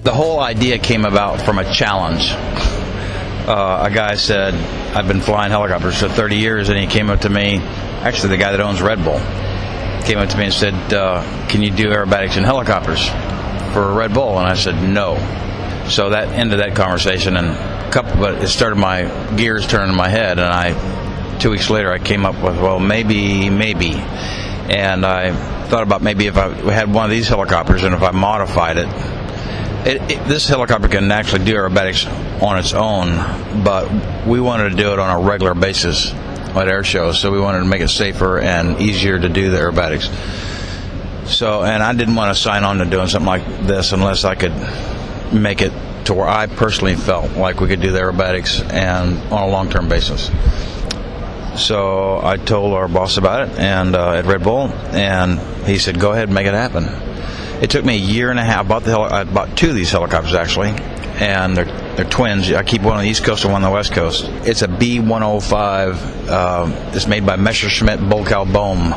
The whole idea came about from a challenge. A guy said, I've been flying helicopters for 30 years, and he came up to me, actually the guy that owns Red Bull, came up to me and said, can you do aerobatics in helicopters for Red Bull? And I said, no. So that ended that conversation, but it started my gears turning in my head, and 2 weeks later I came up with, well, maybe. And I thought about maybe if I had one of these helicopters and if I modified it, this helicopter can actually do aerobatics on its own, but we wanted to do it on a regular basis at air shows, so we wanted to make it safer and easier to do the aerobatics. So, and I didn't want to sign on to doing something like this unless I could make it to where I personally felt like we could do the aerobatics and on a long-term basis. So I told our boss about it and at Red Bull, and he said, go ahead and make it happen. It took me a year and a half. I bought two of these helicopters actually, and they're twins. I keep one on the East Coast and one on the West Coast. It's a B-105. It's made by Messerschmitt-Bolkow-Blohm.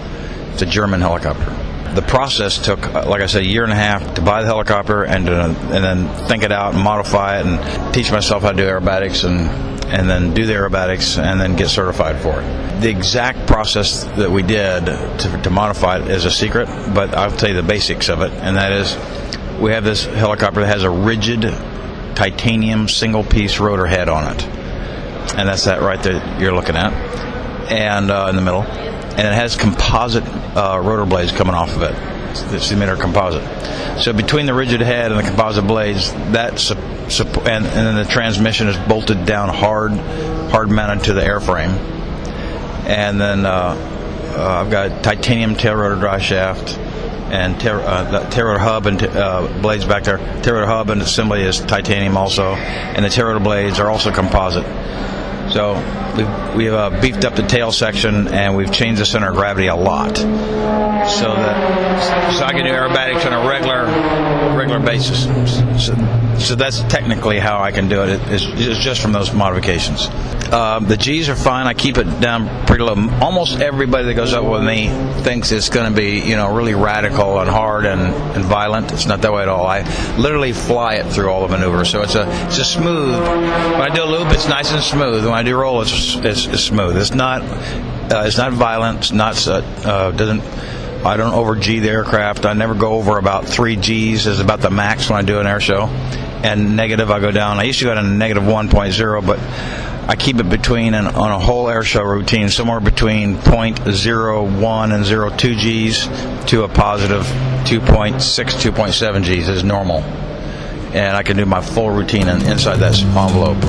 It's a German helicopter. The process took, like I said, a year and a half to buy the helicopter and then think it out and modify it and teach myself how to do aerobatics and then do the aerobatics and then get certified for it. The exact process that we did to modify it is a secret, but I'll tell you the basics of it, and that is we have this helicopter that has a rigid titanium single-piece rotor head on it, and that's that right there you're looking at, and in the middle, and it has composite rotor blades coming off of it. It's the emitter composite. So between the rigid head and the composite blades, and then the transmission is bolted down hard mounted to the airframe. And then I've got titanium tail rotor drive shaft and tail rotor hub and blades back there. Tail rotor hub and assembly is titanium also, and the tail rotor blades are also composite. So we've beefed up the tail section, and we've changed the center of gravity a lot, so I can do aerobatics on a regular basis. So that's technically how I can do it. It's just from those modifications. The G's are fine. I keep it down pretty low. Almost everybody that goes up with me thinks it's going to be, really radical and hard and violent. It's not that way at all. I literally fly it through all the maneuvers, so it's a smooth. When I do a loop, it's nice and smooth. When I do roll, it's smooth. It's not violent. It's not I don't over G the aircraft. I never go over about 3 G's is about the max when I do an air show. And negative, I go down. I used to go down to negative 1.0, but I keep it between on a whole air show routine somewhere between 0.01 and 0.2 G's to a positive 2.6, 2.7 G's is normal. And I can do my full routine inside that envelope.